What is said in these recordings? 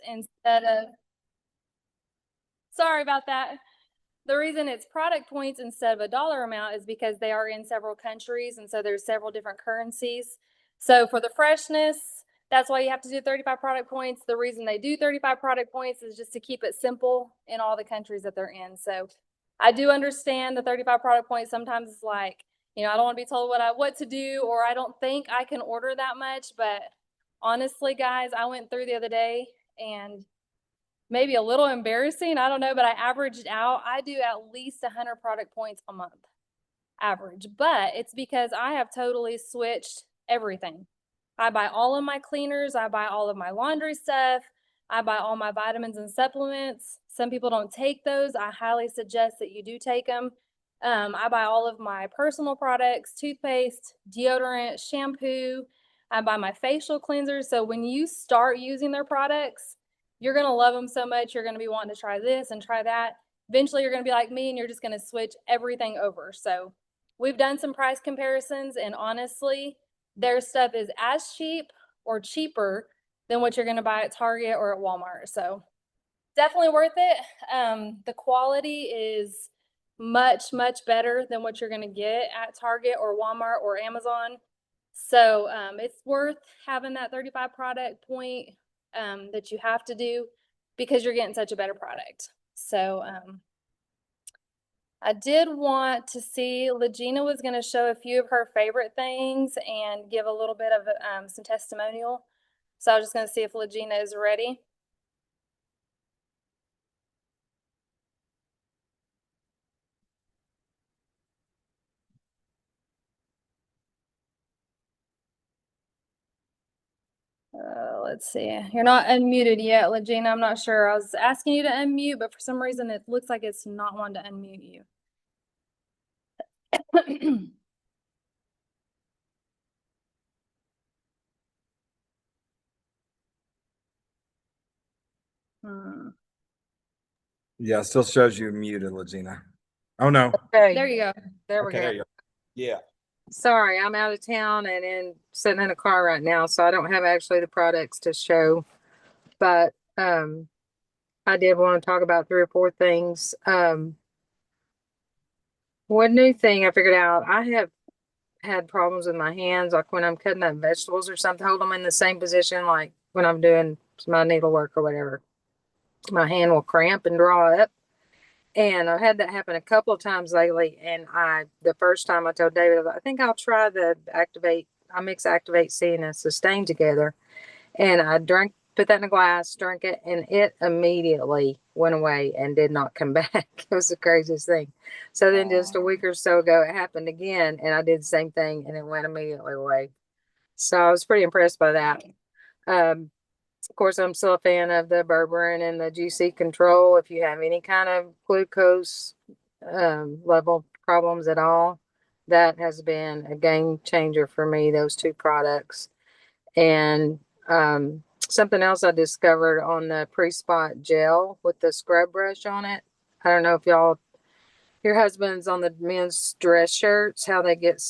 points instead of, sorry about that. The reason it's product points instead of a dollar amount is because they are in several countries, and so there's several different currencies. So for the freshness, that's why you have to do 35 product points. The reason they do 35 product points is just to keep it simple in all the countries that they're in. So I do understand the 35 product points. Sometimes it's like, I don't want to be told what to do, or I don't think I can order that much. But honestly, guys, I went through the other day, and maybe a little embarrassing, I don't know, but I averaged out. I do at least 100 product points a month average, but it's because I have totally switched everything. I buy all of my cleaners. I buy all of my laundry stuff. I buy all my vitamins and supplements. Some people don't take those. I highly suggest that you do take them. I buy all of my personal products, toothpaste, deodorant, shampoo. I buy my facial cleansers. So when you start using their products, you're going to love them so much. You're going to be wanting to try this and try that. Eventually, you're going to be like me, and you're just going to switch everything over. So we've done some price comparisons, and honestly, their stuff is as cheap or cheaper than what you're going to buy at Target or at Walmart. So definitely worth it. The quality is much, much better than what you're going to get at Target or Walmart or Amazon. So it's worth having that 35 product point that you have to do because you're getting such a better product. So I did want to see, Legina was going to show a few of her favorite things and give a little bit of some testimonial. So I was just going to see if Legina is ready. Let's see. You're not unmuted yet, Legina. I'm not sure. I was asking you to unmute, but for some reason it looks like it's not wanting to unmute you. Yeah, it still shows you muted, Legina. Oh no. Okay. There you go. There we go. There you go. Yeah. Sorry, I'm out of town and sitting in a car right now, so I don't have actually the products to show. But I did want to talk about 3 or 4 things. One new thing I figured out, I have had problems with my hands, like when I'm cutting up vegetables or something, hold them in the same position, like when I'm doing my needlework or whatever. My hand will cramp and draw up. And I've had that happen a couple of times lately. And the first time I told David, I think I'll try I mix Activate C and a Sustain together. And I put that in a glass, drank it, and it immediately went away and did not come back. It was the craziest thing. So then just a week or so ago, it happened again. And I did the same thing and it went immediately away. So I was pretty impressed by that. Of course, I'm still a fan of the berberine and the GC control. If you have any kind of glucose level problems at all, that has been a game changer for me, those 2 products. And something else I discovered on the pre-spot gel with the scrub brush on it. I don't know if your husband's on the men's dress shirts, how they get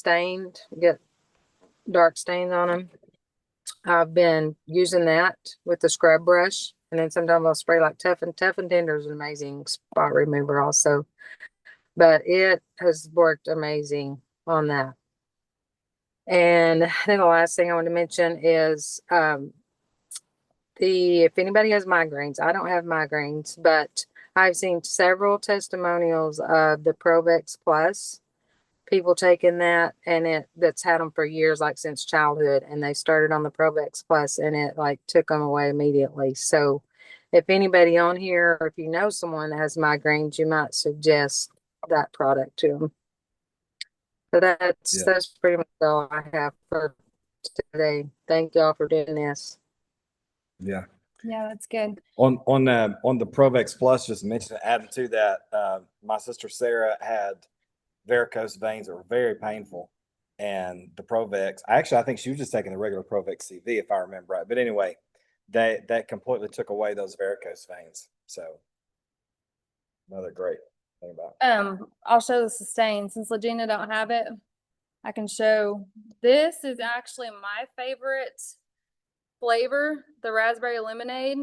dark stains on them. I've been using that with the scrub brush, and then sometimes I'll spray like Tough and Tender is an amazing spot remover also, but it has worked amazing on that. And then the last thing I want to mention is if anybody has migraines, I don't have migraines, but I've seen several testimonials of the Provex Plus. People taking that and that's had them for years, like since childhood, and they started on the Provex Plus and it like took them away immediately. So if anybody on here, or if you know someone that has migraines, you might suggest that product to them. So that's pretty much all I have for today. Thank y'all for doing this. Yeah. Yeah, that's good. On the Provex Plus, just mention adding to that, my sister Sarah had varicose veins that were very painful, and the Provex, I think she was just taking the regular Provex CV if I remember right, but anyway, that completely took away those varicose veins. So another great thing about it. I'll show the Sustain since Legina don't have it. I can show. This is actually my favorite flavor, the raspberry lemonade.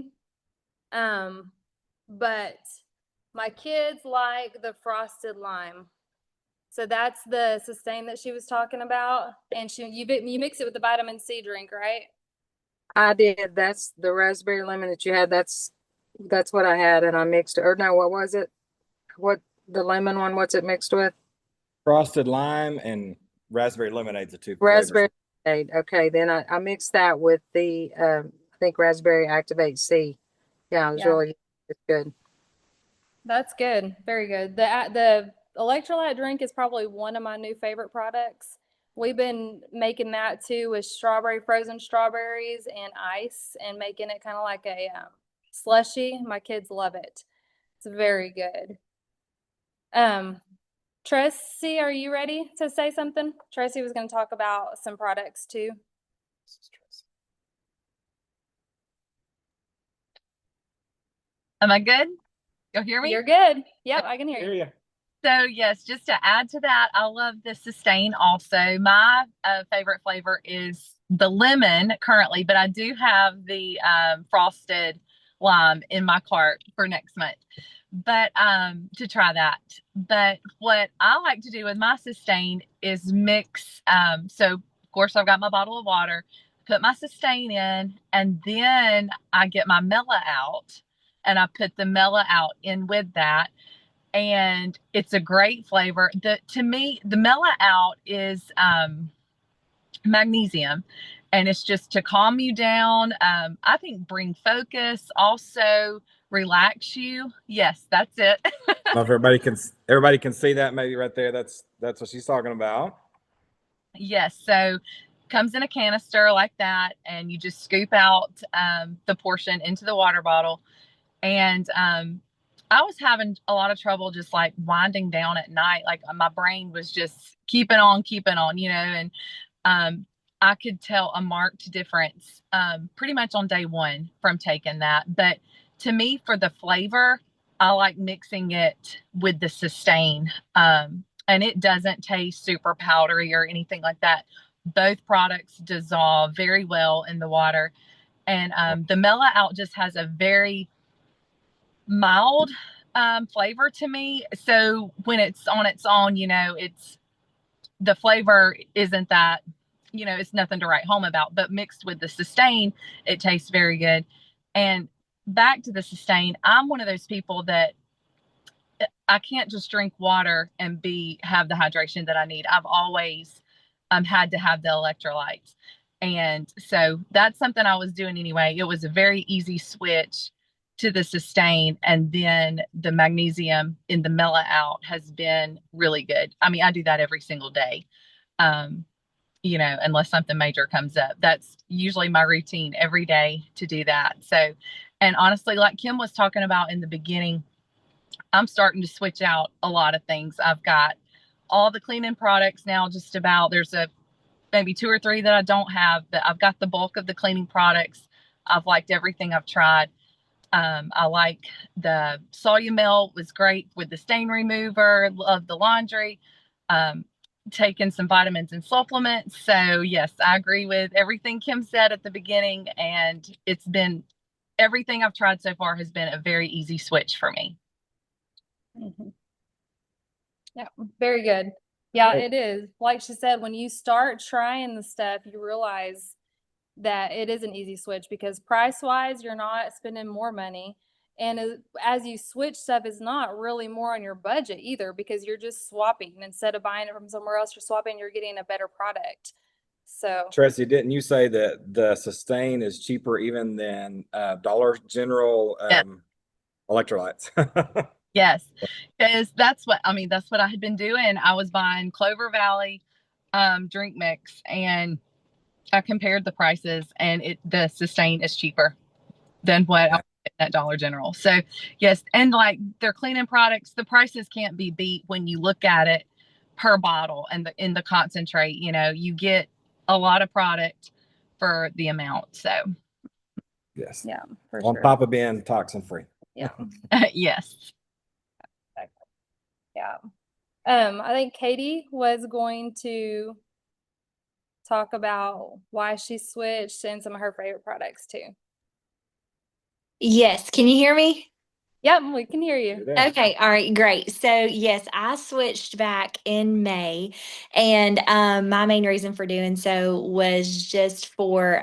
But my kids like the frosted lime. So that's the sustain that she was talking about. And you mix it with the vitamin C drink, right? I did. That's the raspberry lemon that you had. That's what I had, and I mixed it. Or no, what was it? What the lemon one? What's it mixed with? Frosted lime and raspberry lemonade's the two flavors. Raspberry lemonade. Okay, then I mixed that with the I think raspberry activate C. Yeah, it was Yeah. really it's good. That's good. Very good. The electrolyte drink is probably one of my new favorite products. We've been making that too with frozen strawberries and ice and making it kind of like a slushy. My kids love it. It's very good. Tracy, are you ready to say something? Tracy was going to talk about some products too. Am I good? You'll hear me? You're good. Yep, I can hear you. So yes, just to add to that, I love the sustain also. My favorite flavor is the lemon currently, but I do have the frosted lime in my cart for next month. But to try that. But what I like to do with my sustain is mix. So of course I've got my bottle of water, put my sustain in, and then I get my Mela out and I put the Mela out in with that. And it's a great flavor. To me, the Mela out is magnesium, and it's just to calm you down. I think bring focus, also relax you. Yes, that's it. I don't know if everybody can see that maybe right there. That's what she's talking about. Yes, so comes in a canister like that, and you just scoop out the portion into the water bottle. And I was having a lot of trouble just like winding down at night. Like my brain was just keeping on, and I could tell a marked difference pretty much on day one from taking that. But to me, for the flavor, I like mixing it with the sustain. And it doesn't taste super powdery or anything like that. Both products dissolve very well in the water. And the Mela Out just has a very mild flavor to me. So when it's on its own, it's the flavor isn't that, it's nothing to write home about, but mixed with the sustain, it tastes very good. And back to the sustain, I'm one of those people that I can't just drink water and have the hydration that I need. I've always had to have the electrolytes. And so that's something I was doing anyway. It was a very easy switch to the sustain, and then the magnesium in the Mela Out has been really good. I mean, I do that every single day. Unless something major comes up. That's usually my routine every day to do that. So, and honestly, like Kim was talking about in the beginning, I'm starting to switch out a lot of things. I've got all the cleaning products now, just about. There's maybe 2 or 3 that I don't have, but I've got the bulk of the cleaning products. I've liked everything I've tried. I like the Solumel was great with the stain remover of the laundry. Taking some vitamins and supplements. So yes, I agree with everything Kim said at the beginning, and it's been everything I've tried so far has been a very easy switch for me. Mm-hmm. Yeah, very good. Yeah, it is. Like she said, when you start trying the stuff, you realize that it is an easy switch because price-wise, you're not spending more money. And as you switch stuff, it's not really more on your budget either because you're just swapping. Instead of buying it from somewhere else, you're swapping, you're getting a better product. So, Tracy, didn't you say that the sustain is cheaper even than Dollar General electrolytes? Yes, because that's what I had been doing. I was buying Clover Valley drink mix, and I compared the prices, and the sustain is cheaper than what I get at Dollar General. So yes, and like their cleaning products, the prices can't be beat when you look at it per bottle and in the concentrate. You get a lot of product for the amount. So yes, yeah, for on sure. top of being toxin free. Yeah. yes. Yeah. I think Katie was going to talk about why she switched and some of her favorite products too. Yes, can you hear me? Yep, we can hear You're you. there. Okay, all right, great. So yes, I switched back in May, and my main reason for doing so was just for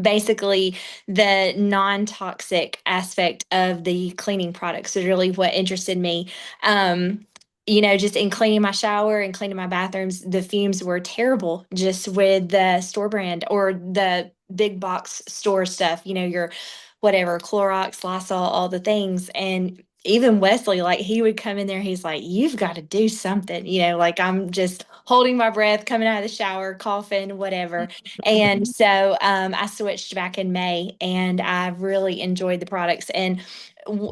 basically the non-toxic aspect of the cleaning products is really what interested me. Just in cleaning my shower and cleaning my bathrooms, the fumes were terrible just with the store brand or the big box store stuff, your whatever, Clorox, Lysol, all the things. And even Wesley, like he would come in there, he's like, you've got to do something, like I'm just holding my breath, coming out of the shower, coughing, whatever. And so I switched back in May and I really enjoyed the products. And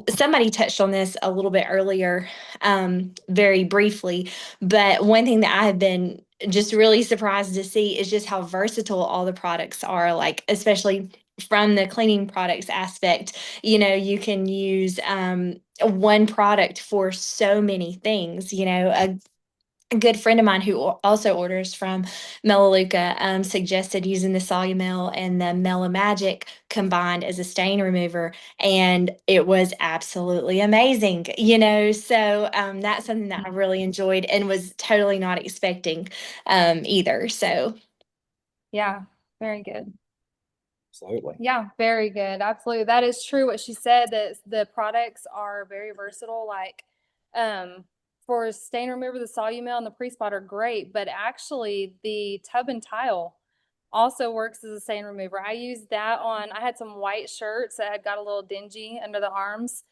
somebody touched on this a little bit earlier, very briefly, but one thing that I have been just really surprised to see is just how versatile all the products are, like, especially from the cleaning products aspect. You can use one product for so many things. A good friend of mine who also orders from Melaleuca suggested using the Solumel and the Melamagic combined as a stain remover, and it was absolutely amazing. So that's something that I really enjoyed and was totally not expecting either. So Yeah, very good. Absolutely. Yeah, very good. Absolutely. That is true what she said, that the products are very versatile. Like for stain remover, the Solumel and the Pre-Spot are great, but actually the Tub and Tile also works as a stain remover. I used that on, I had some white shirts that had got a little dingy under the arms,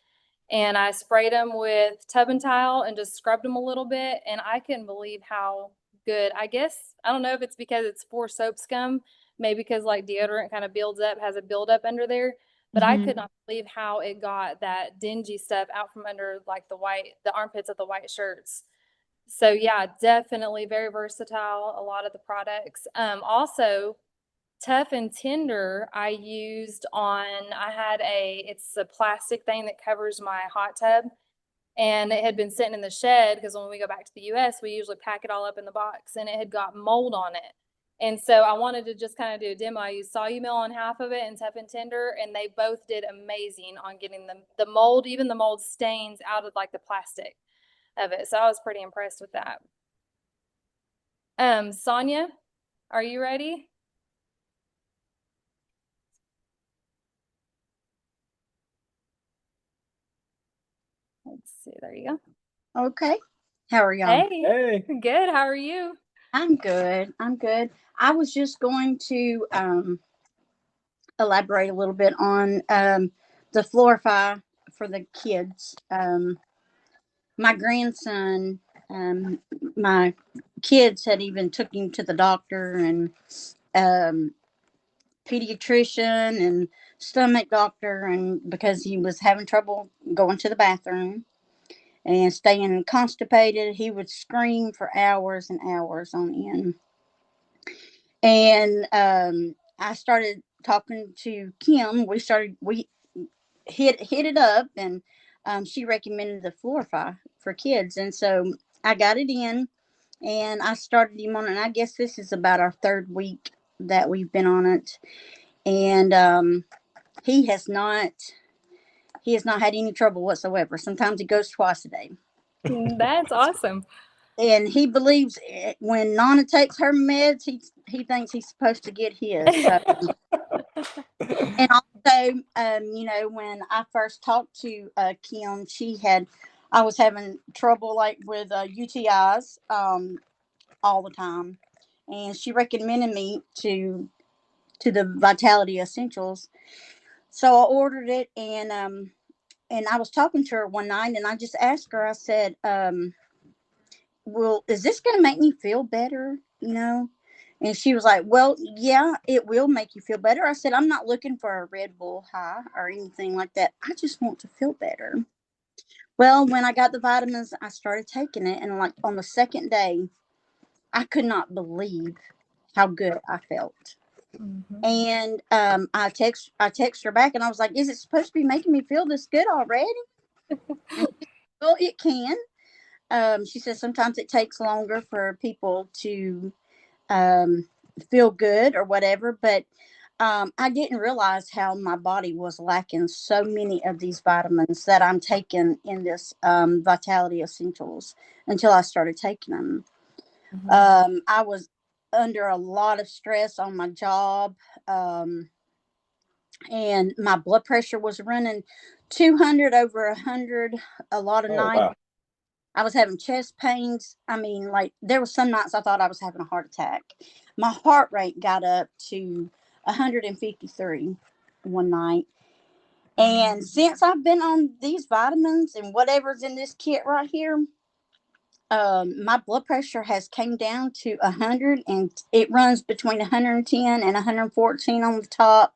and I sprayed them with Tub and Tile and just scrubbed them a little bit, and I couldn't believe how good. I guess I don't know if it's because it's for soap scum, maybe because like deodorant kind of builds up, has a buildup under there, but I could not believe how it got that dingy stuff out from under like the armpits of the white shirts. So yeah, definitely very versatile, a lot of the products. Also Tough and Tender I used on, it's a plastic thing that covers my hot tub, and it had been sitting in the shed because when we go back to the US, we usually pack it all up in the box, and it had got mold on it. And so I wanted to just kind of do a demo. I used Solumil on half of it and Tough and Tender, and they both did amazing on getting the mold, even the mold stains out of like the plastic of it. So I was pretty impressed with that. Sonia, are you ready? Let's see. There you go. Okay. How are y'all? Hey, Hey. good. How are you? I'm good. I'm good. I was just going to elaborate a little bit on the Florify for the kids. My grandson, my kids had even took him to the doctor and um, pediatrician and stomach doctor, and because he was having trouble going to the bathroom and staying constipated, he would scream for hours and hours on end. And I started talking to Kim. We hit it up, and she recommended the Florify for kids, and so I got it in, and I started him on it. And I guess this is about our third week that we've been on it, and he has not he has not had any trouble whatsoever. Sometimes he goes twice a day. That's awesome. And he believes when Nana takes her meds, he thinks he's supposed to get his. So, and also, when I first talked to Kim, I was having trouble like with UTIs all the time, and she recommended me to the Vitality Essentials. So I ordered it, and I was talking to her one night, and I just asked her. I said, well, is this going to make me feel better? And she was like, well, yeah, it will make you feel better. I said, I'm not looking for a Red Bull high or anything like that. I just want to feel better. Well, when I got the vitamins, I started taking it. And like on the second day, I could not believe how good I felt. Mm-hmm. And I text her back and I was like, is it supposed to be making me feel this good already? Well, it can. She says sometimes it takes longer for people to feel good or whatever, but I didn't realize how my body was lacking so many of these vitamins that I'm taking in this Vitality Essentials until I started taking them. I was under a lot of stress on my job, and my blood pressure was running 200 over 100 a lot of Oh, nights. wow. I was having chest pains. I mean, like, there were some nights I thought I was having a heart attack. My heart rate got up to 153 one night. And since I've been on these vitamins and whatever's in this kit right here, my blood pressure has came down to 100, and it runs between 110 and 114 on the top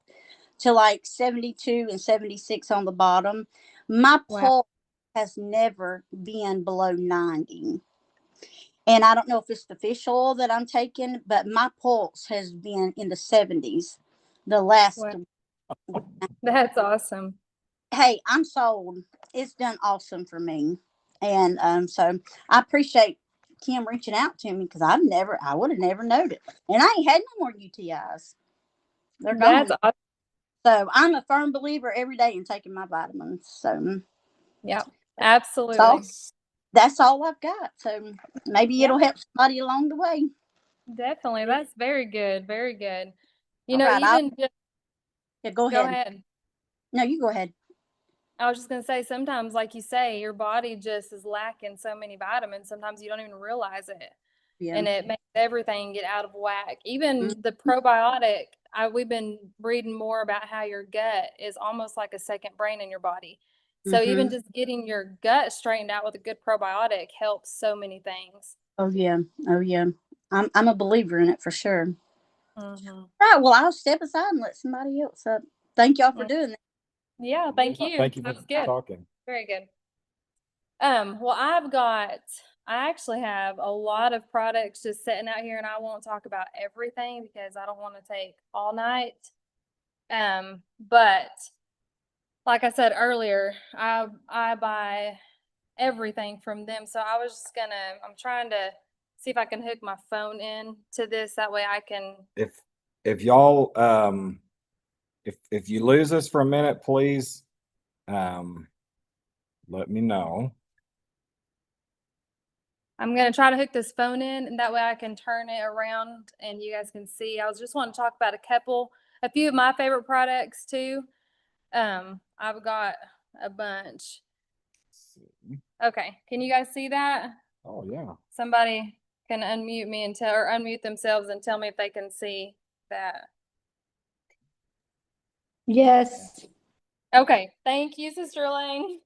to like 72 and 76 on the bottom. My Wow. pulse has never been below 90. And I don't know if it's the fish oil that I'm taking, but my pulse has been in the 70s the last. Wow. That's awesome. Hey, I'm sold. It's done awesome for me. And so I appreciate Kim reaching out to me, because I would have never known it. And I ain't had no more UTIs. They're gone. That's awesome. So I'm a firm believer every day in taking my vitamins. So Yep. so Absolutely. that's all I've got. So maybe Yeah. it'll help somebody along the way. Definitely. That's very good. Very good. You All know, right, even just yeah, go go ahead. ahead. No, you go ahead. I was just gonna say, sometimes, like you say, your body just is lacking so many vitamins. Sometimes you don't even realize it, Yeah. and it makes everything get out of whack. Mm. Even the probiotic, we've been reading more about how your gut is almost like a second brain in your body. So even Mm-hmm. just getting your gut straightened out with a good probiotic helps so many things. Oh yeah. Oh yeah. I'm a believer in it for sure. Mm-hmm. Right. Well, I'll step aside and let somebody else up. Thank y'all for doing that. Yeah, thank you. Thank you That for was good. talking. Very good. Well, I actually have a lot of products just sitting out here, and I won't talk about everything because I don't want to take all night. But like I said earlier, I buy everything from them. So I'm trying to see if I can hook my phone in to this. That way I can. If y'all if you lose us for a minute, please let me know. I'm going to try to hook this phone in, and that way I can turn it around and you guys can see. I was just wanting to talk about a few of my favorite products too. I've got a bunch. Okay, can you guys see that? Oh yeah. Somebody can unmute me or unmute themselves and tell me if they can see that. Yes. Okay, thank you, Sister Lang.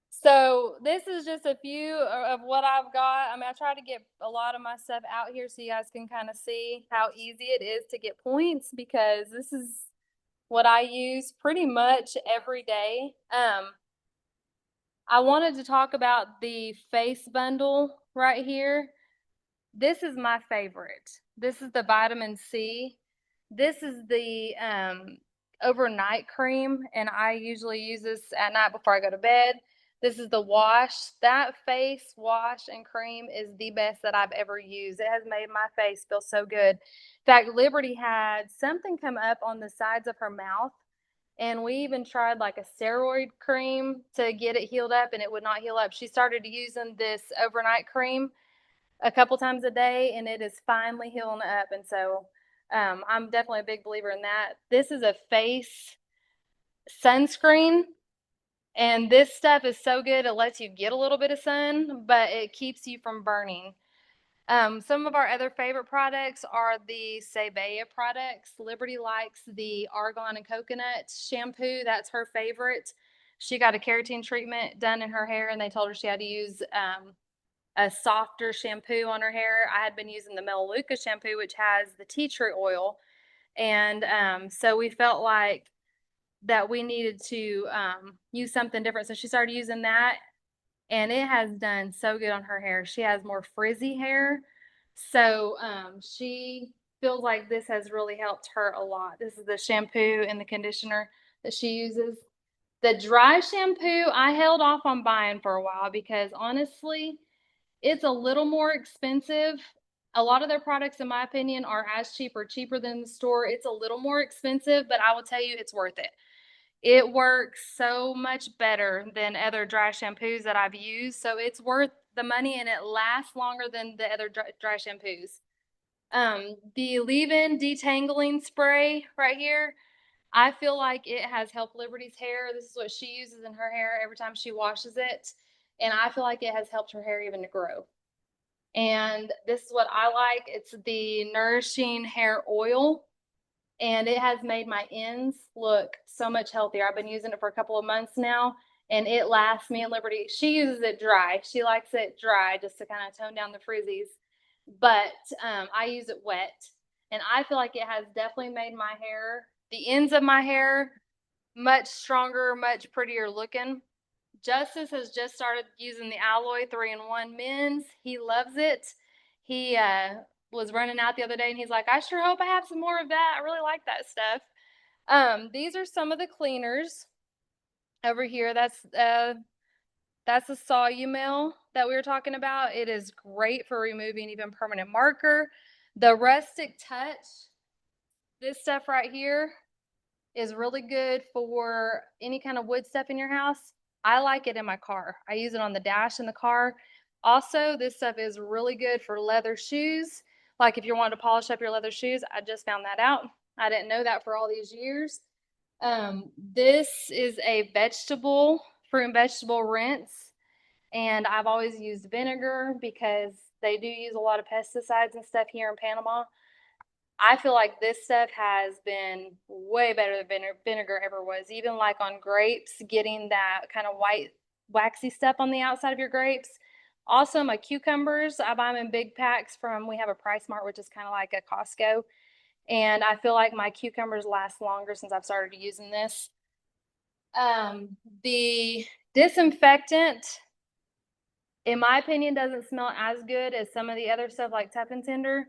So this is just a few of what I've got. I mean, I try to get a lot of my stuff out here so you guys can kind of see how easy it is to get points, because this is what I use pretty much every day. I wanted to talk about the face bundle right here. This is my favorite. This is the vitamin C. This is the overnight cream, and I usually use this at night before I go to bed. This is the wash. That face wash and cream is the best that I've ever used. It has made my face feel so good. In fact, Liberty had something come up on the sides of her mouth, and we even tried like a steroid cream to get it healed up, and it would not heal up. She started using this overnight cream a couple times a day, and it is finally healing up. And so I'm definitely a big believer in that. This is a face sunscreen, and this stuff is so good. It lets you get a little bit of sun, but it keeps you from burning. Some of our other favorite products are the Sebea products. Liberty likes the argan and coconut shampoo. That's her favorite. She got a keratin treatment done in her hair, and they told her she had to use a softer shampoo on her hair. I had been using the Melaleuca shampoo, which has the tea tree oil. And so we felt like that we needed to use something different. So she started using that, and it has done so good on her hair. She has more frizzy hair. So she feels like this has really helped her a lot. This is the shampoo and the conditioner that she uses. The dry shampoo, I held off on buying for a while because honestly, it's a little more expensive. A lot of their products, in my opinion, are as cheap or cheaper than the store. It's a little more expensive, but I will tell you it's worth it. It works so much better than other dry shampoos that I've used. So it's worth the money and it lasts longer than the other dry shampoos. The leave-in detangling spray right here, I feel like it has helped Liberty's hair. This is what she uses in her hair every time she washes it. And I feel like it has helped her hair even to grow. And this is what I like. It's the Nourishing Hair Oil. And it has made my ends look so much healthier. I've been using it for a couple of months now, and it lasts me and Liberty. She uses it dry. She likes it dry just to kind of tone down the frizzies. But I use it wet, and I feel like it has definitely made my hair, the ends of my hair, much stronger, much prettier looking. Justice has just started using the Alloy 3-in-1 men's. He loves it. He was running out the other day and he's like, I sure hope I have some more of that. I really like that stuff. These are some of the cleaners over here. That's the Solumel that we were talking about. It is great for removing even permanent marker. The Rustic Touch, this stuff right here is really good for any kind of wood stuff in your house. I like it in my car. I use it on the dash in the car. Also, this stuff is really good for leather shoes. Like if you're wanting to polish up your leather shoes, I just found that out. I didn't know that for all these years. This is a fruit and vegetable rinse. And I've always used vinegar because they do use a lot of pesticides and stuff here in Panama. I feel like this stuff has been way better than vinegar ever was. Even like on grapes, getting that kind of white, waxy stuff on the outside of your grapes. Also, my cucumbers, I buy them in big packs we have a Price Mart, which is kind of like a Costco. And I feel like my cucumbers last longer since I've started using this. The disinfectant, in my opinion, doesn't smell as good as some of the other stuff like Tup and Tender,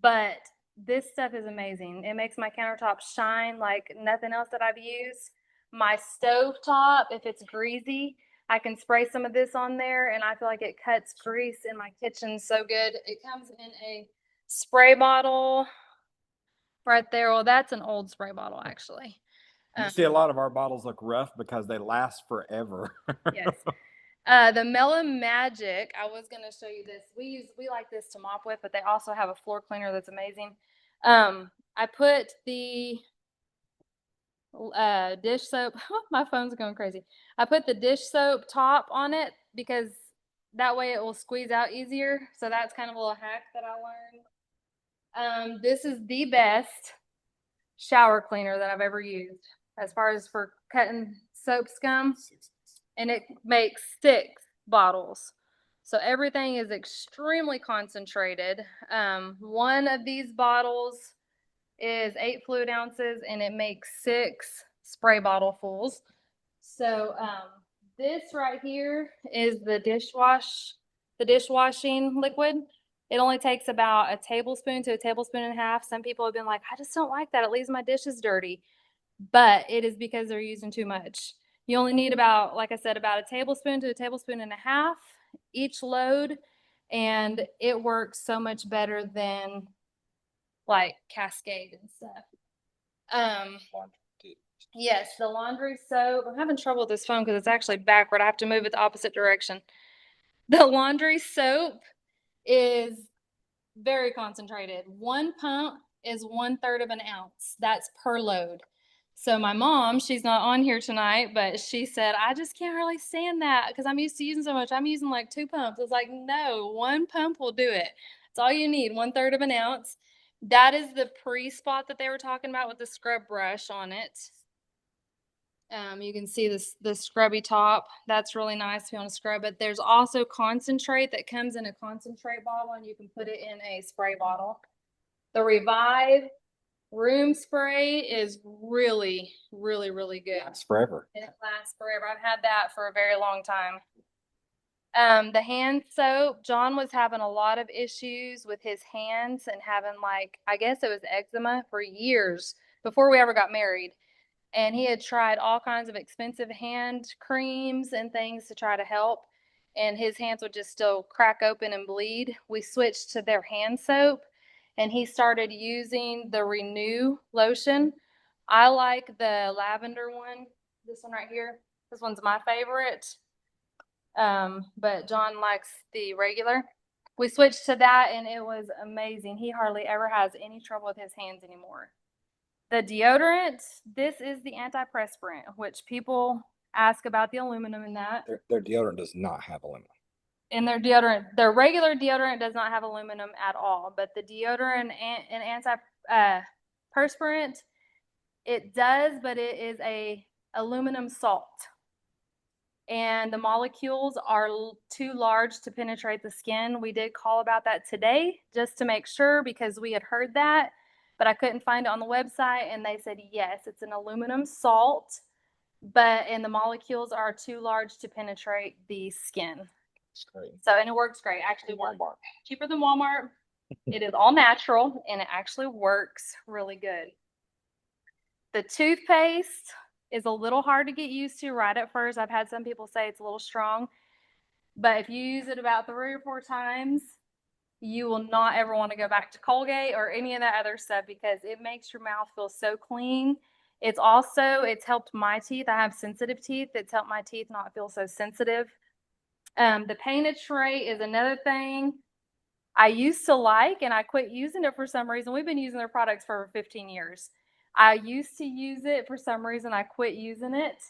but this stuff is amazing. It makes my countertop shine like nothing else that I've used. My stove top, if it's greasy, I can spray some of this on there and I feel like it cuts grease in my kitchen so good. It comes in a spray bottle right there. Well, that's an old spray bottle actually. You see a lot of our bottles look rough because they last forever. Yes. The Melon Magic, I was going to show you this. We like this to mop with, but they also have a floor cleaner that's amazing. I put the dish soap. My phone's going crazy. I put the dish soap top on it because that way it will squeeze out easier. So that's kind of a little hack that I learned. This is the best shower cleaner that I've ever used as far as for cutting soap scum. And it makes 6 bottles. So everything is extremely concentrated. One of these bottles is 8 fluid ounces and it makes 6 spray bottle fulls. So this right here is the dishwashing liquid. It only takes about a tablespoon to a tablespoon and a half. Some people have been like, I just don't like that. It leaves my dishes dirty. But it is because they're using too much. You only need about, like I said, about a tablespoon to a tablespoon and a half each load. And it works so much better than like Cascade and stuff. Yes, the laundry soap. I'm having trouble with this phone because it's actually backward. I have to move it the opposite direction. The laundry soap is very concentrated. 1 pump is 1/3 of an ounce. That's per load. So my mom, she's not on here tonight, but she said, I just can't really stand that because I'm used to using so much. I'm using like 2 pumps. I was like, no, 1 pump will do it. That's all you need, 1/3 of an ounce. That is the pre-spot that they were talking about with the scrub brush on it. You can see the scrubby top. That's really nice if you want to scrub it. There's also concentrate that comes in a concentrate bottle and you can put it in a spray bottle. The Revive room spray is really, really, really good. Lasts forever. And it lasts forever. I've had that for a very long time. The hand soap, John was having a lot of issues with his hands and having I guess it was eczema for years before we ever got married. And he had tried all kinds of expensive hand creams and things to try to help. and his hands would just still crack open and bleed. We switched to their hand soap, and he started using the Renew lotion. I like the lavender one, this one right here. This one's my favorite. But John likes the regular. We switched to that, and it was amazing. He hardly ever has any trouble with his hands anymore. The deodorant, this is the antiperspirant, which people ask about the aluminum in that. Their deodorant does not have aluminum. And their regular deodorant does not have aluminum at all, but the deodorant and antiperspirant, it does, but it is a aluminum salt. And the molecules are too large to penetrate the skin. We did call about that today just to make sure, because we had heard that, but I couldn't find it on the website, and they said yes, it's an aluminum salt, and the molecules are too large to penetrate the skin. It's great. So, and it works great. Actually, Walmart. Cheaper than Walmart. It is all natural, and it actually works really good. The toothpaste is a little hard to get used to right at first. I've had some people say it's a little strong, but if you use it about 3 or 4 times, you will not ever want to go back to Colgate or any of that other stuff, because it makes your mouth feel so clean. It's helped my teeth. I have sensitive teeth. It's helped my teeth not feel so sensitive. The penetrate is another thing I used to like, and I quit using it for some reason. We've been using their products for over 15 years. I used to use it for some reason. I quit using it,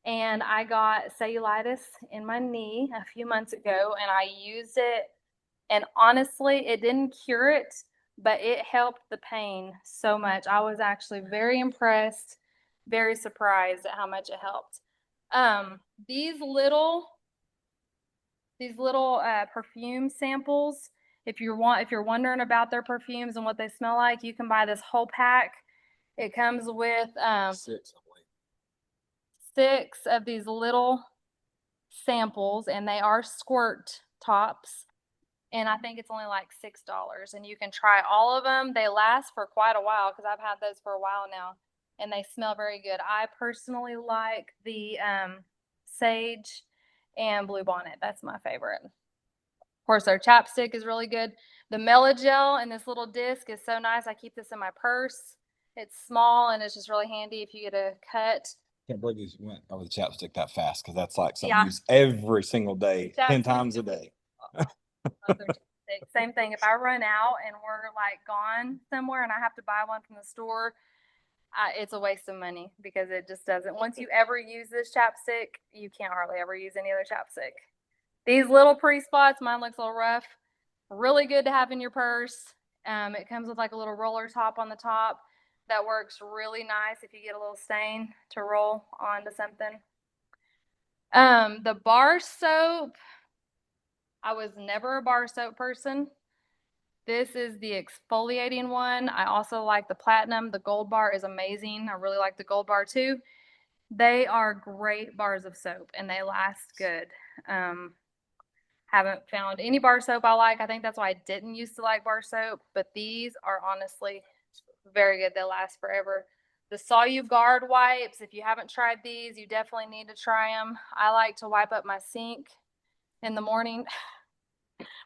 and I got cellulitis in my knee a few months ago, and I used it, and honestly, it didn't cure it, but it helped the pain so much. I was actually very impressed, very surprised at how much it helped. These little perfume samples, if you're wondering about their perfumes and what they smell like, you can buy this whole pack. It comes with 6 of these little samples, and they are squirt tops. And I think it's only like $6, and you can try all of them. They last for quite a while, because I've had those for a while now, and they smell very good. I personally like the sage and bluebonnet. That's my favorite. Of course, their chapstick is really good. The Melagel in this little disc is so nice. I keep this in my purse. It's small, and it's just really handy if you get a cut. Can't believe you went over the chapstick that fast, because that's like something Yeah. you use every single day, 10 Chapstick. times a day. Same thing. If I run out and we're like gone somewhere and I have to buy one from the store, it's a waste of money, because it just doesn't. Once you ever use this chapstick, you can't hardly ever use any other chapstick. These little pre-spots, mine looks a little rough. Really good to have in your purse. It comes with like a little roller top on the top that works really nice if you get a little stain to roll onto something. The bar soap, I was never a bar soap person. This is the exfoliating one. I also like the platinum. The gold bar is amazing. I really like the gold bar too. They are great bars of soap, and they last good. Haven't found any bar soap I like. I think that's why I didn't used to like bar soap, but these are honestly very good. They last forever. The SoluGuard wipes, if you haven't tried these, you definitely need to try them. I like to wipe up my sink in the morning.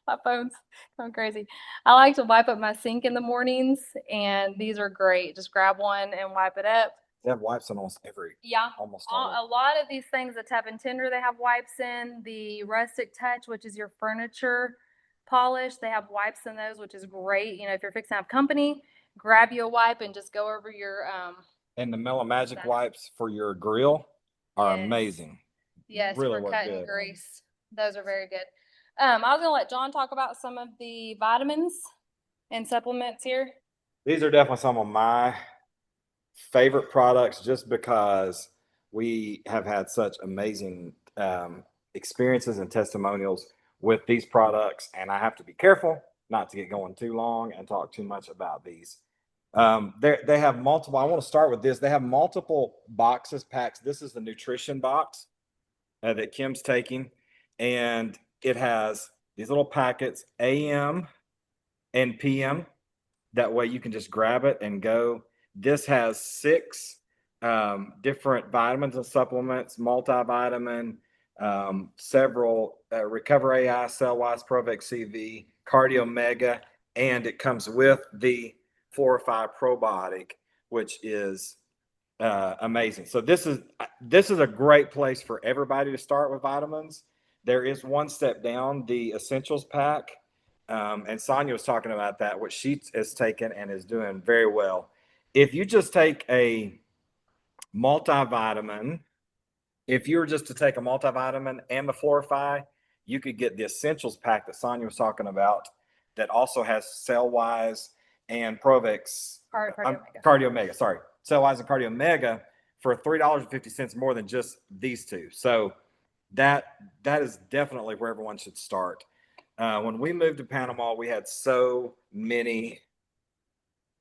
My phone's going crazy. I like to wipe up my sink in the mornings, and these are great. Just grab one and wipe it up. They have wipes on almost all. A lot of these things, the Tough and Tender, they have wipes in. The Rustic Touch, which is your furniture polish, they have wipes in those, which is great. You know, if you're fixing to have company, grab you a wipe and just go over your And the Mellow Magic wipes for your grill are amazing. Yes, really for cutting grease. Those are very good. I was gonna let John talk about some of the vitamins and supplements here. These are definitely some of my favorite products, just because we have had such amazing experiences and testimonials with these products, and I have to be careful not to get going too long and talk too much about these. They have multiple. I want to start with this. They have multiple boxes, packs. This is the nutrition box that Kim's taking, and it has these little packets, AM and PM. That way you can just grab it and go. This has 6 different vitamins and supplements, multivitamin, several Recover AI, Cellwise, Provex CV, Cardio Mega, and it comes with the Florify probiotic, which is amazing. So this is a great place for everybody to start with vitamins. There is one step down, the Essentials Pack, and Sonia was talking about that, which she has taken and is doing very well. If you just take a multivitamin, if you were just to take a multivitamin and the Florify, you could get the Essentials Pack that Sonia was talking about that also has Cellwise and Provex. Cardio Mega, sorry. Cellwise and Cardio Mega for $3.50 more than just these two. So that is definitely where everyone should start. When we moved to Panama, we had so many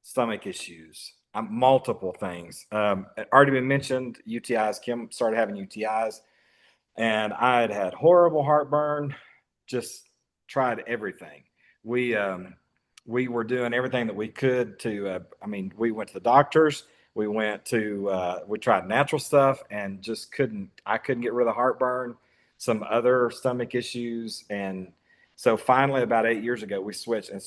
stomach issues, multiple things. Already been mentioned, UTIs. Kim started having UTIs, and I had horrible heartburn. Just tried everything. We were doing everything that we could to. We went to the doctors. We tried natural stuff and just couldn't. I couldn't get rid of the heartburn. Some other stomach issues, and so finally, about 8 years ago, we switched and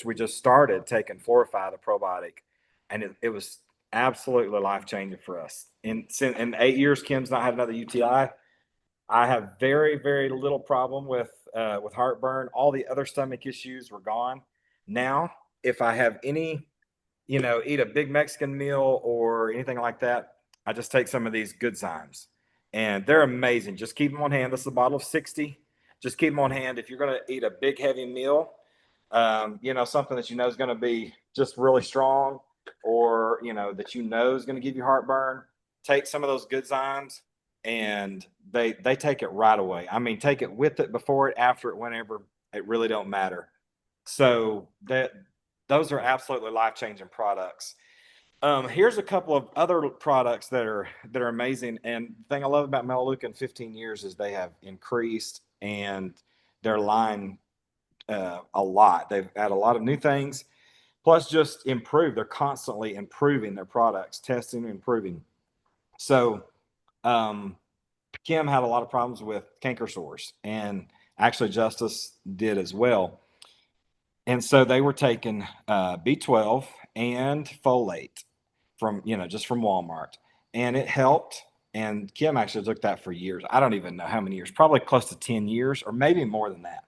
we just started taking Florify, the probiotic, and it was absolutely life changing for us. In 8 years, Kim's not had another UTI. I have very, very little problem with heartburn. All the other stomach issues were gone. Now, if I have any, eat a big Mexican meal or anything like that, I just take some of these Good Zymes, and they're amazing. Just keep them on hand. This is a bottle of 60. Just keep them on hand. If you're going to eat a big, heavy meal, something that is going to be just really strong, or that is going to give you heartburn, take some of those Good Zymes, and they take it right away. Take it with it, before it, after it, whenever. It really don't matter. So those are absolutely life-changing products. Here's a couple of other products that are amazing. And the thing I love about Melaleuca in 15 years is they have increased and their line a lot. They've added a lot of new things, plus just improved. They're constantly improving their products, testing, improving. So Kim had a lot of problems with canker sores, and actually Justice did as well. And so they were taking B12 and folate from Walmart, and it helped. And Kim actually took that for years. I don't even know how many years, probably close to 10 years or maybe more than that.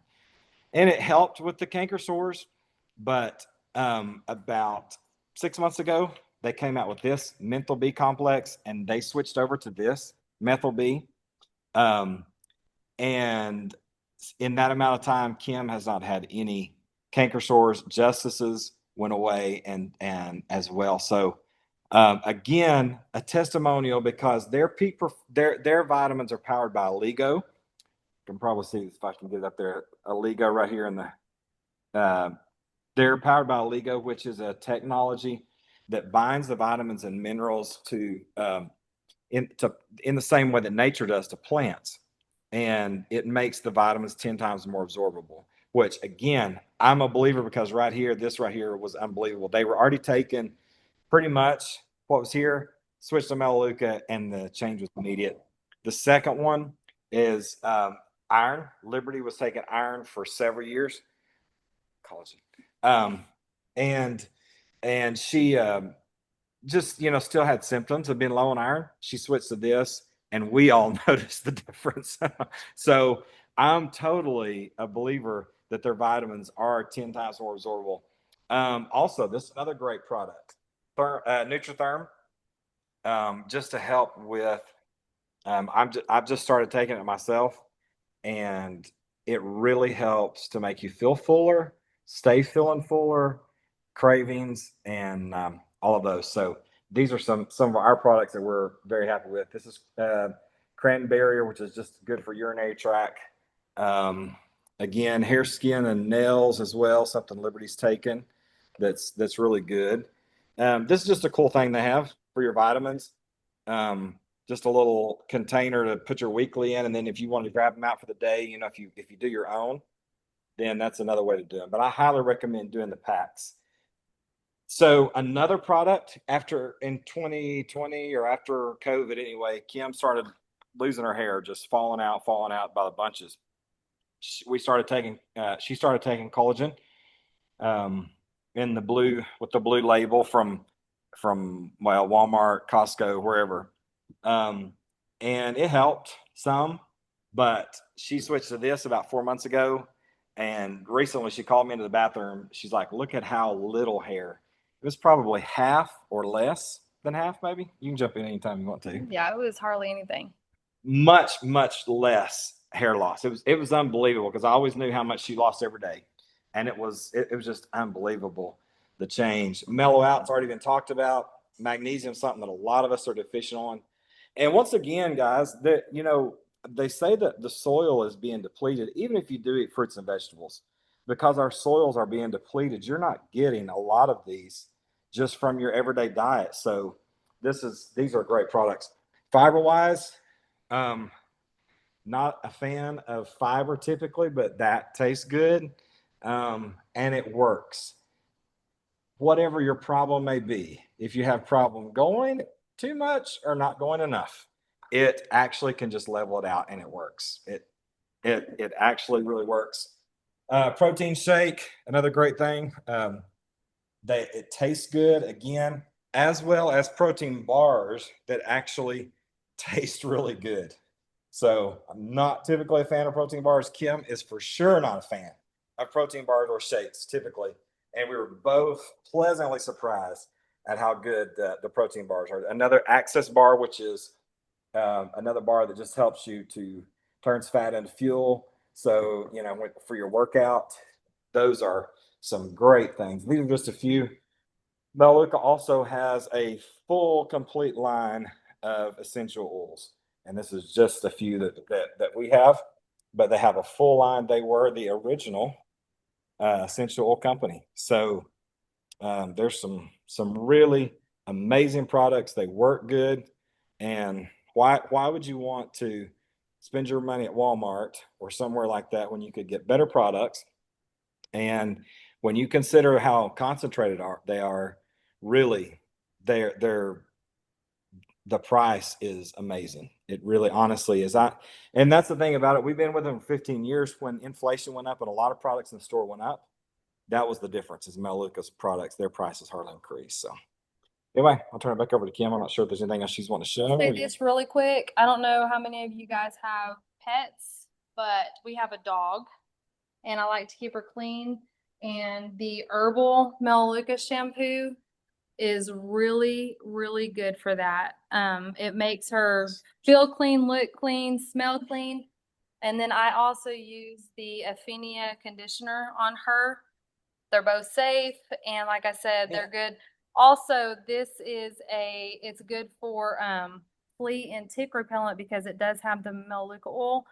And it helped with the canker sores. But about 6 months ago, they came out with this Menthol B complex, and they switched over to this Methyl B. And in that amount of time, Kim has not had any canker sores. Justice's went away and as well. So again, a testimonial, because their vitamins are powered by Oligo. You can probably see if I can get it up there. Oligo right here in the. They're powered by Oligo, which is a technology that binds the vitamins and minerals in the same way that nature does to plants, and it makes the vitamins 10 times more absorbable. Which, again, I'm a believer, because this right here was unbelievable. They were already taking pretty much what was here, switched to Melaleuca, and the change was immediate. The second one is iron. Liberty was taking iron for several years. College. And she just still had symptoms of being low on iron. She switched to this, and we all noticed the difference. So I'm totally a believer that their vitamins are 10 times more absorbable. Also, this is another great product, Nutritherm, just to help with. I've just started taking it myself, and it really helps to make you feel fuller, stay feeling fuller, cravings, and all of those. So these are some of our products that we're very happy with. This is Cranberry, which is just good for urinary tract. Again, hair, skin, and nails as well. Something Liberty's taken that's really good. This is just a cool thing to have for your vitamins. Just a little container to put your weekly in, and then if you want to grab them out for the day, if you do your own, then that's another way to do it. But I highly recommend doing the packs. So another product in 2020 or after COVID anyway, Kim started losing her hair, just falling out by the bunches. We started taking, she started taking collagen, in the blue, with the blue label from well, Walmart, Costco, wherever. And it helped some, but she switched to this about 4 months ago. And recently she called me into the bathroom. She's like, look at how little hair. It was probably half or less than half, maybe. You can jump in anytime you want to. Yeah, it was hardly anything. Much less hair loss. It was unbelievable because I always knew how much she lost every day. And it was just unbelievable, the change. Mellow out's already been talked about. Magnesium, something that a lot of us are deficient on. And once again, guys, that they say that the soil is being depleted, even if you do eat fruits and vegetables, because our soils are being depleted. You're not getting a lot of these just from your everyday diet. So these are great products. Fiber wise, not a fan of fiber typically, but that tastes good, and it works. Whatever your problem may be, if you have problem going too much or not going enough, it actually can just level it out, and it works. It actually really works. Protein shake, another great thing. It tastes good again, as well as protein bars that actually taste really good. So I'm not typically a fan of protein bars. Kim is for sure not a fan of protein bars or shakes typically. And we were both pleasantly surprised at how good the protein bars are. Another Access bar, which is another bar that just helps you to turns fat into fuel. So, for your workout, those are some great things. These are just a few. Melaleuca also has a full, complete line of essential oils. And this is just a few that we have, but they have a full line. They were the original essential oil company. So there's some really amazing products. They work good. And why would you want to spend your money at Walmart or somewhere like that when you could get better products? And when you consider how concentrated they are, really, they're the price is amazing. It really honestly is. And that's the thing about it. We've been with them for 15 years. When inflation went up and a lot of products in the store went up, that was the difference. Is Melaleuca's products, their prices hardly increased. So anyway, I'll turn it back over to Kim. I'm not sure if there's anything else she's wanting to show. Say this really quick. I don't know how many of you guys have pets, but we have a dog, and I like to keep her clean. And the herbal Melaleuca shampoo is really, really good for that. It makes her feel clean, look clean, smell clean. And then I also use the Aphenia conditioner on her. They're both safe, and like I said, they're good. Also, it's good for flea and tick repellent because it does have the Melaleuca oil.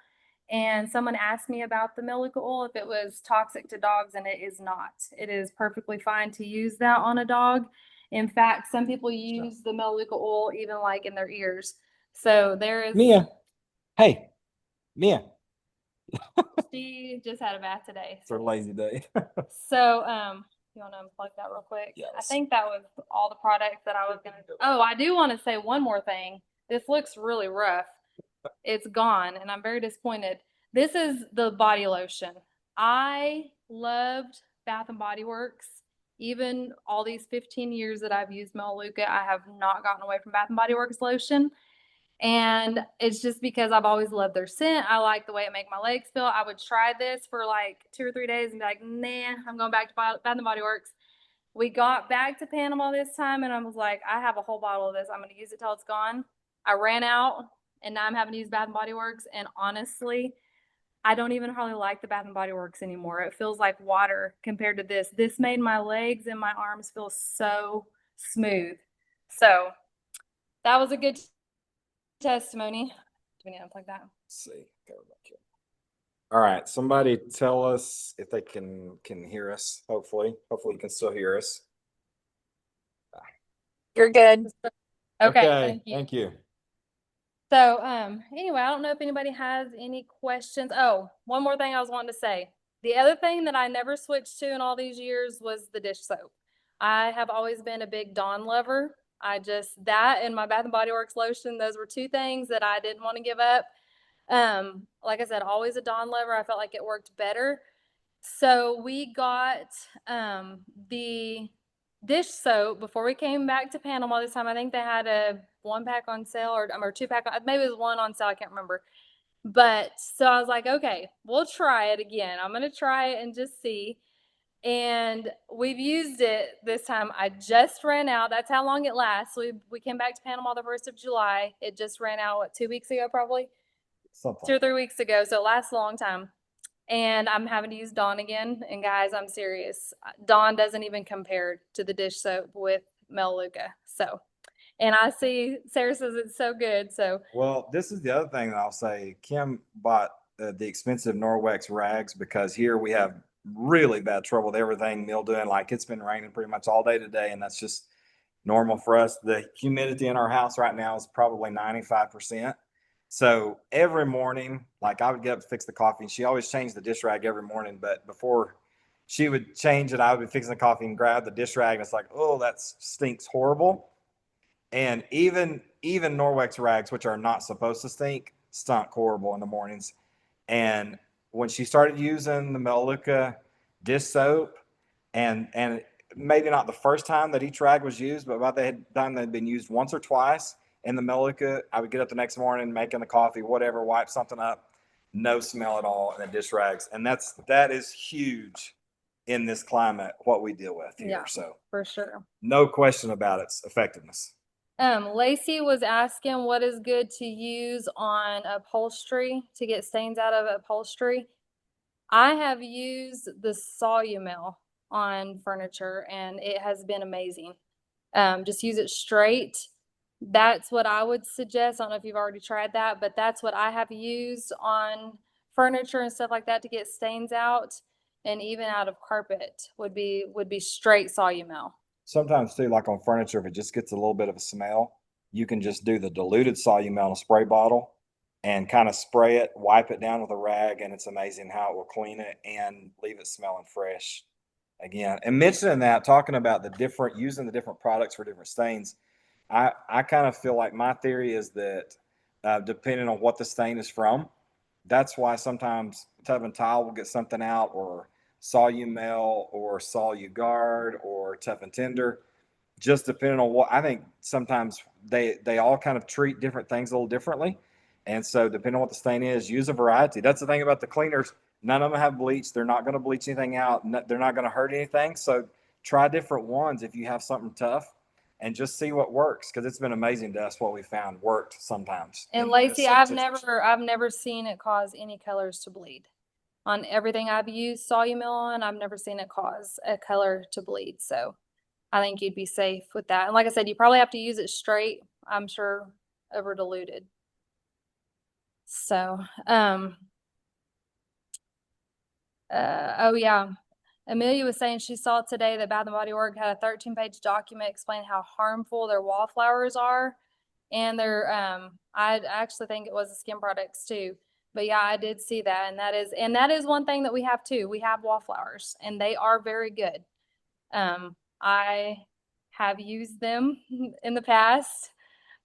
And someone asked me about the Melaleuca oil, if it was toxic to dogs, and it is not. It is perfectly fine to use that on a dog. In fact, some people use the Melaleuca oil even like in their ears. So there is Mia. Hey, Mia. She just had a bath today. It's her lazy day. So, you want to unplug that real quick? Yes. I think that was all the products that I was going to. Oh, I do want to say one more thing. This looks really rough. It's gone, and I'm very disappointed. This is the body lotion. I loved Bath and Body Works. Even all these 15 years that I've used Melaleuca, I have not gotten away from Bath and Body Works lotion. And it's just because I've always loved their scent. I like the way it makes my legs feel. I would try this for like 2 or 3 days and be like, nah, I'm going back to Bath and Body Works. We got back to Panama this time, and I was like, I have a whole bottle of this. I'm going to use it till it's gone. I ran out, and now I'm having to use Bath and Body Works. And honestly, I don't even hardly like the Bath and Body Works anymore. It feels like water compared to this. This made my legs and my arms feel so smooth. So that was a good testimony. Do we need to unplug that? Let's see. All right. Somebody tell us if they can hear us. Hopefully you can still hear us. You're good. Okay. Thank you. So, anyway, I don't know if anybody has any questions. Oh, one more thing I was wanting to say. The other thing that I never switched to in all these years was the dish soap. I have always been a big Dawn lover. That and my Bath and Body Works lotion, those were two things that I didn't want to give up. Like I said, always a Dawn lover. I felt like it worked better. So we got the dish soap before we came back to Panama this time. I think they had a 1-pack on sale or 2-pack, maybe it was 1 on sale, I can't remember. But so I was like, okay, we'll try it again. I'm gonna try it and just see. And we've used it this time. I just ran out. That's how long it lasts. We came back to Panama the 1st of July. It just ran out, what, 2 weeks ago, probably? Something. 2 or 3 weeks ago. So it lasts a long time. And I'm having to use Dawn again. And guys, I'm serious. Dawn doesn't even compare to the dish soap with Melaleuca. So, and I see Sarah says it's so good. So, Well, this is the other thing that I'll say. Kim bought the expensive Norwex rags because here we have really bad trouble with everything mildewing. Like it's been raining pretty much all day today, and that's just normal for us. The humidity in our house right now is probably 95%. So every morning, like I would get up to fix the coffee, and she always changed the dish rag every morning. But before she would change it, I would be fixing the coffee and grab the dish rag, and it's like, oh, that stinks horrible. And even Norwex rags, which are not supposed to stink, stunk horrible in the mornings. And when she started using the Melaleuca dish soap, and maybe not the first time that each rag was used, but by the time they'd been used once or twice in the Melaleuca, I would get up the next morning, making the coffee, whatever, wipe something up, no smell at all in the dish rags. And that is huge in this climate, what we deal with here. yeah, So for sure. no question about its effectiveness. Lacey was asking what is good to use on upholstery to get stains out of upholstery. I have used the Solumel on furniture and it has been amazing. Just use it straight. That's what I would suggest. I don't know if you've already tried that, but that's what I have used on furniture and stuff like that to get stains out, and even out of carpet would be straight Solumel. Sometimes too, like on furniture, if it just gets a little bit of a smell, you can just do the diluted Solumel in a spray bottle and kind of spray it, wipe it down with a rag, and it's amazing how it will clean it and leave it smelling fresh again. And mentioning that, talking about using the different products for different stains, I kind of feel like my theory is that depending on what the stain is from, that's why sometimes Tub and Tile will get something out, or Solumel or Soluguard or Tough and Tender, just depending on what. I think sometimes they all kind of treat different things a little differently. And so depending on what the stain is, use a variety. That's the thing about the cleaners. None of them have bleach. They're not going to bleach anything out. They're not going to hurt anything. So try different ones if you have something tough and just see what works, because it's been amazing to us what we found worked sometimes. And Lacey, I've never seen it cause any colors to bleed. On everything I've used Solumel on, I've never seen it cause a color to bleed. So I think you'd be safe with that. And like I said, you probably have to use it straight, I'm sure, over diluted. So, oh yeah. Amelia was saying she saw today that Bath and Body Works had a 13-page document explaining how harmful their wallflowers are. And they're, I actually think it was the skin products too. But yeah, I did see that. And that is one thing that we have too. We have wallflowers and they are very good. I have used them in the past.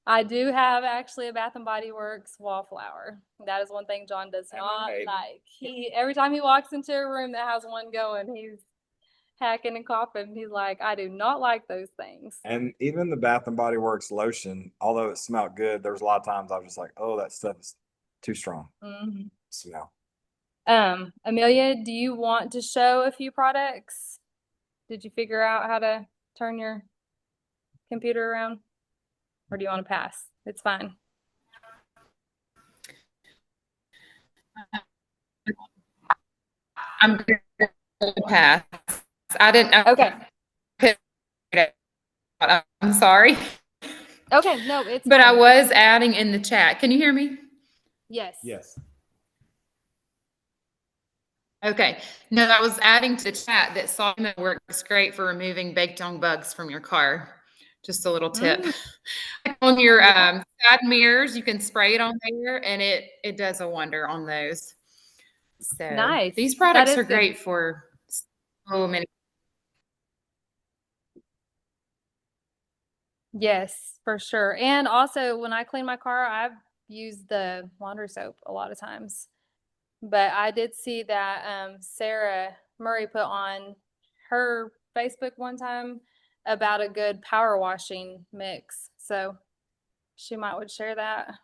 I do have actually a Bath and Body Works wallflower. That is one thing John does not like. Every time he walks into a room that has one going, he's hacking and coughing. He's like, I do not like those things. And even the Bath and Body Works lotion, although it smelled good, there was a lot of times I was just like, oh, that stuff is too strong. Smell. Amelia, do you want to show a few products? Did you figure out how to turn your computer around? Or do you want to pass? It's fine. I'm going to pass. I didn't know. Okay. I'm sorry. Okay, no, it's But fine. I was adding in the chat. Can you hear me? Yes. Yes. Okay. No, I was adding to the chat that Solomon works great for removing baked on bugs from your car. Just a little tip. On your side mirrors, you can spray it on there, and it does a wonder on those. So nice. These products are good. great for so many. Yes, for sure. And also when I clean my car, I've used the laundry soap a lot of times. But I did see that Sarah Murray put on her Facebook one time about a good power washing mix. So she might would share that.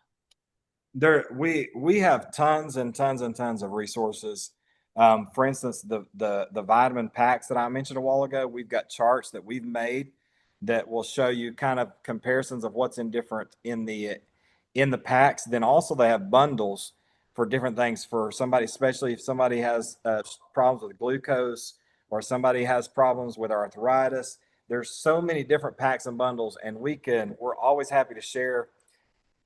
We have tons and tons and tons of resources. For instance, the vitamin packs that I mentioned a while ago, we've got charts that we've made that will show you kind of comparisons of what's in different in the packs. Then also they have bundles for different things for somebody, especially if somebody has problems with glucose or somebody has problems with arthritis. There's so many different packs and bundles, and we're always happy to share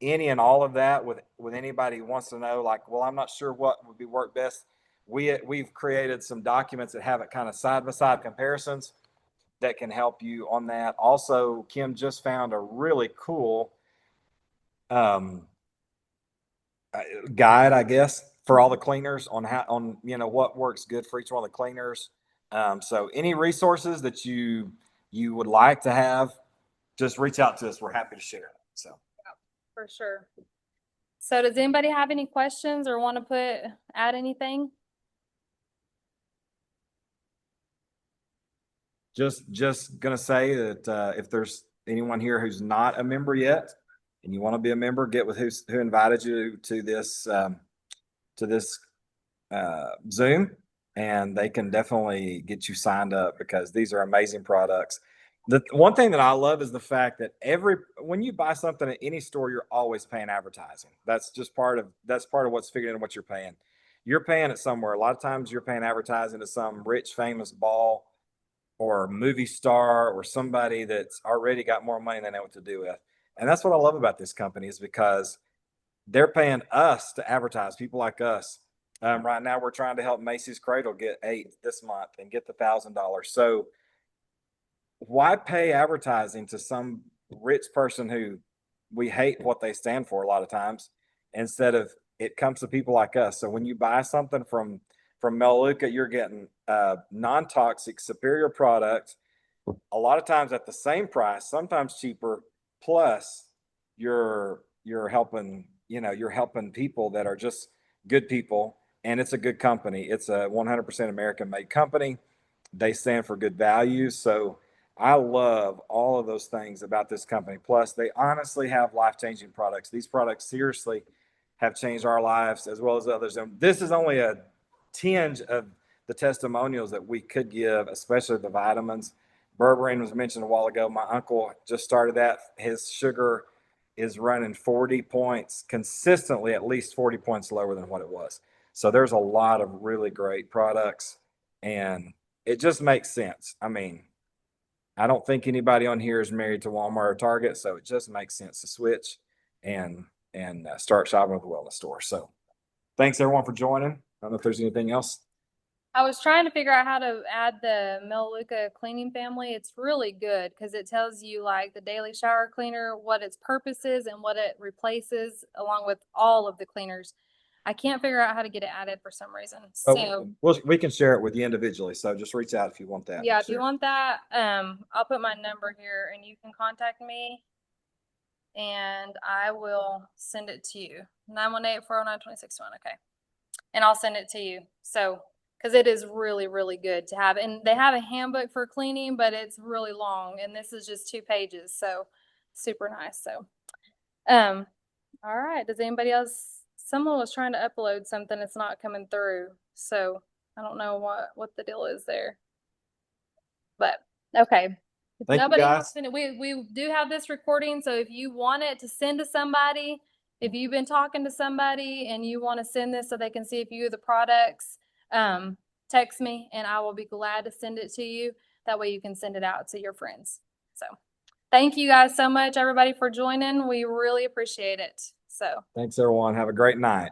any and all of that with anybody who wants to know, like, well, I'm not sure what would be work best. We've created some documents that have it kind of side by side comparisons that can help you on that. Also, Kim just found a really cool um, guide, I guess, for all the cleaners on what works good for each one of the cleaners. So any resources that you would like to have, just reach out to us. We're happy to share. So For sure. So does anybody have any questions or want to add anything? just gonna say that if there's anyone here who's not a member yet and you want to be a member, get with who invited you to this Zoom, and they can definitely get you signed up because these are amazing products. The one thing that I love is the fact that when you buy something at any store, you're always paying advertising. That's part of what's figured in what you're paying. You're paying it somewhere. A lot of times you're paying advertising to some rich, famous ball or movie star or somebody that's already got more money than they know what to do with. And that's what I love about this company is because they're paying us to advertise, people like us. Right now, we're trying to help Macy's Cradle get 8 this month and get the $1,000. So why pay advertising to some rich person who we hate what they stand for a lot of times instead of it comes to people like us. So when you buy something from Melaleuca, you're getting non-toxic, superior product, a lot of times at the same price, sometimes cheaper. Plus, you're helping you're helping people that are just good people, and it's a good company. It's a 100% American-made company. They stand for good values. So I love all of those things about this company. Plus, they honestly have life-changing products. These products seriously have changed our lives as well as others. And this is only a tinge of the testimonials that we could give, especially the vitamins. Berberine was mentioned a while ago. My uncle just started that. His sugar is running 40 points consistently, at least 40 points lower than what it was. So there's a lot of really great products, and it just makes sense. I mean, I don't think anybody on here is married to Walmart or Target, so it just makes sense to switch and start shopping with the wellness store. So thanks everyone for joining. I don't know if there's anything else. I was trying to figure out how to add the Melaleuca cleaning family. It's really good because it tells you like the daily shower cleaner, what its purpose is and what it replaces along with all of the cleaners. I can't figure out how to get it added for some reason. So we can share it with you individually. So just reach out if you want that. yeah, if you want that, I'll put my number here and you can contact me and I will send it to you. 918-409-2621. Okay. And I'll send it to you. So, because it is really, really good to have. And they have a handbook for cleaning, but it's really long. And this is just 2 pages. So super nice. So, all right. Does anybody else? Someone was trying to upload something. It's not coming through. So I don't know what the deal is there. But okay. If Thank you, nobody guys. wants to, we do have this recording. So if you want it to send to somebody, if you've been talking to somebody and you want to send this so they can see a few of the products, text me and I will be glad to send it to you. That way you can send it out to your friends. So thank you guys so much, everybody, for joining. We really appreciate it. So thanks, everyone. Have a great night.